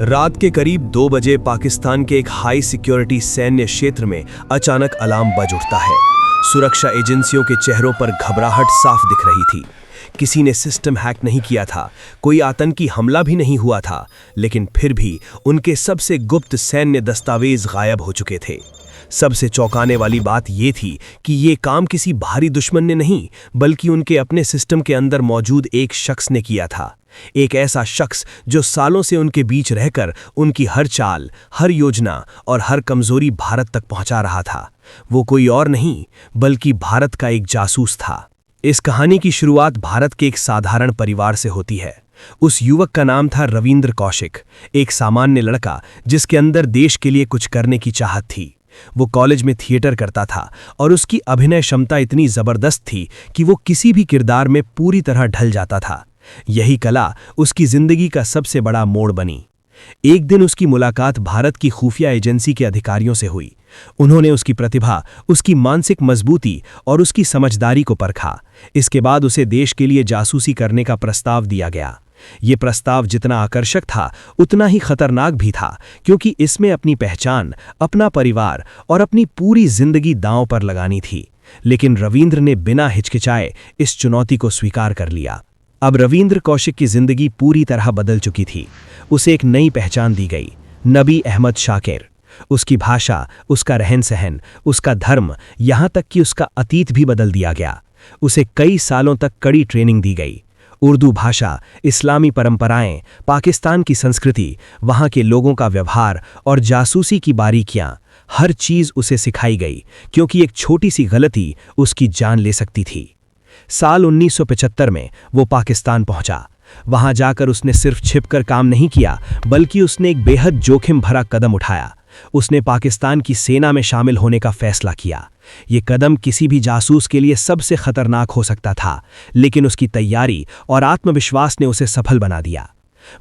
रात के करीब 2 बजे पाकिस्तान के एक हाई सिक्योरिटी सैन्य क्षेत्र में अचानक अलार्म बज उठता है। सुरक्षा एजेंसियों के चेहरों पर घबराहट साफ दिख रही थी। किसी ने सिस्टम हैक नहीं किया था, कोई आतंकी हमला भी नहीं हुआ था, लेकिन फिर भी उनके सबसे गुप्त सैन्य दस्तावेज गायब हो चुके थे। सबसे चौंकाने वाली बात यह थी कि ये काम किसी बाहरी दुश्मन ने नहीं, बल्कि उनके अपने सिस्टम के अंदर मौजूद एक शख्स ने किया था। एक ऐसा शख्स जो सालों से उनके बीच रहकर उनकी हर चाल, हर योजना और हर कमजोरी भारत तक पहुंचा रहा था। वो कोई और नहीं, बल्कि भारत का एक जासूस था। इस कहानी की शुरुआत भारत के एक साधारण परिवार से होती है। उस युवक का नाम था रविंद्र कौशिक, एक सामान्य लड़का जिसके अंदर देश के लिए कुछ करने की चाहत थी। वो कॉलेज में थिएटर करता था और उसकी अभिनय क्षमता इतनी जबरदस्त थी कि वो किसी भी किरदार में पूरी तरह ढल जाता था। यही कला उसकी जिंदगी का सबसे बड़ा मोड़ बनी। एक दिन उसकी मुलाकात भारत की खुफिया एजेंसी के अधिकारियों से हुई। उन्होंने उसकी प्रतिभा, उसकी मानसिक मजबूती और उसकी समझदारी को परखा। इसके बाद उसे देश के लिए जासूसी करने का प्रस्ताव दिया गया। ये प्रस्ताव जितना आकर्षक था, उतना ही खतरनाक भी था, क्योंकि इसमें अपनी पहचान, अपना परिवार और अपनी पूरी जिंदगी दांव पर लगानी थी। लेकिन रविंद्र ने बिना हिचकिचाए इस चुनौती को स्वीकार कर लिया। अब रविंद्र कौशिक की जिंदगी पूरी तरह बदल चुकी थी। उसे एक नई पहचान दी गई, नबी अहमद शाकिर। उसकी भाषा, उसका रहन सहन, उसका धर्म, यहाँ तक कि उसका अतीत भी बदल दिया गया। उसे कई सालों तक कड़ी ट्रेनिंग दी गई। उर्दू भाषा, इस्लामी परंपराएं, पाकिस्तान की संस्कृति, वहाँ के लोगों का व्यवहार और जासूसी की बारीकियां, हर चीज़ उसे सिखाई गई, क्योंकि एक छोटी सी गलती उसकी जान ले सकती थी। साल 1975 में वो पाकिस्तान पहुंचा। वहां जाकर उसने सिर्फ छिपकर काम नहीं किया, बल्कि उसने एक बेहद जोखिम भरा कदम उठाया। उसने पाकिस्तान की सेना में शामिल होने का फैसला किया। ये कदम किसी भी जासूस के लिए सबसे खतरनाक हो सकता था, लेकिन उसकी तैयारी और आत्मविश्वास ने उसे सफल बना दिया।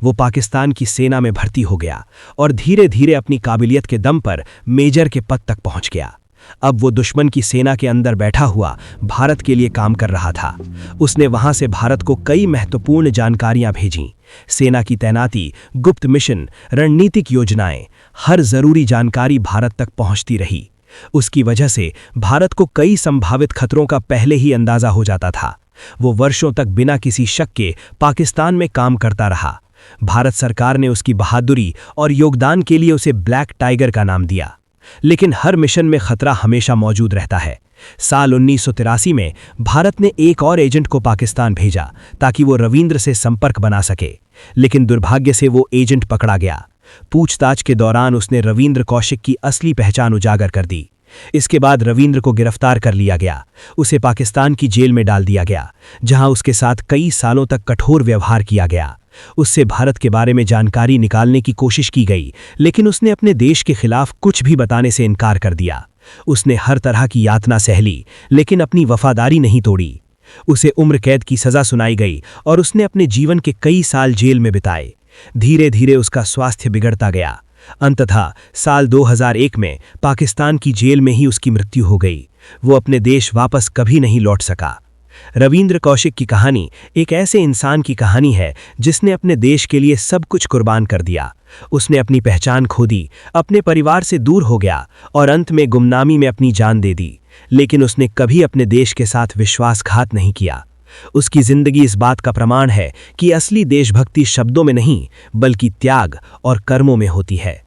वो पाकिस्तान की सेना में भर्ती हो गया और धीरे धीरे अपनी काबिलियत के दम पर मेजर के पद तक पहुंच गया। अब वो दुश्मन की सेना के अंदर बैठा हुआ भारत के लिए काम कर रहा था। उसने वहां से भारत को कई महत्वपूर्ण जानकारियां भेजीं। सेना की तैनाती, गुप्त मिशन, रणनीतिक योजनाएं, हर जरूरी जानकारी भारत तक पहुंचती रही। उसकी वजह से भारत को कई संभावित खतरों का पहले ही अंदाजा हो जाता था। वो वर्षों तक बिना किसी शक के पाकिस्तान में काम करता रहा। भारत सरकार ने उसकी बहादुरी और योगदान के लिए उसे ब्लैक टाइगर का नाम दिया। लेकिन हर मिशन में खतरा हमेशा मौजूद रहता है। साल 1983 में भारत ने एक और एजेंट को पाकिस्तान भेजा ताकि वो रविंद्र से संपर्क बना सके, लेकिन दुर्भाग्य से वो एजेंट पकड़ा गया। पूछताछ के दौरान उसने रविंद्र कौशिक की असली पहचान उजागर कर दी। इसके बाद रविंद्र को गिरफ्तार कर लिया गया। उसे पाकिस्तान की जेल में डाल दिया गया, जहां उसके साथ कई सालों तक कठोर व्यवहार किया गया। उससे भारत के बारे में जानकारी निकालने की कोशिश की गई, लेकिन उसने अपने देश के खिलाफ कुछ भी बताने से इनकार कर दिया। उसने हर तरह की यातना सह ली, लेकिन अपनी वफादारी नहीं तोड़ी। उसे उम्र कैद की सजा सुनाई गई और उसने अपने जीवन के कई साल जेल में बिताए। धीरे धीरे उसका स्वास्थ्य बिगड़ता गया। अंततः साल 2001 में पाकिस्तान की जेल में ही उसकी मृत्यु हो गई। वो अपने देश वापस कभी नहीं लौट सका। रविंद्र कौशिक की कहानी एक ऐसे इंसान की कहानी है जिसने अपने देश के लिए सब कुछ कुर्बान कर दिया। उसने अपनी पहचान खो दी, अपने परिवार से दूर हो गया और अंत में गुमनामी में अपनी जान दे दी, लेकिन उसने कभी अपने देश के साथ विश्वासघात नहीं किया। उसकी जिंदगी इस बात का प्रमाण है कि असली देशभक्ति शब्दों में नहीं, बल्कि त्याग और कर्मों में होती है।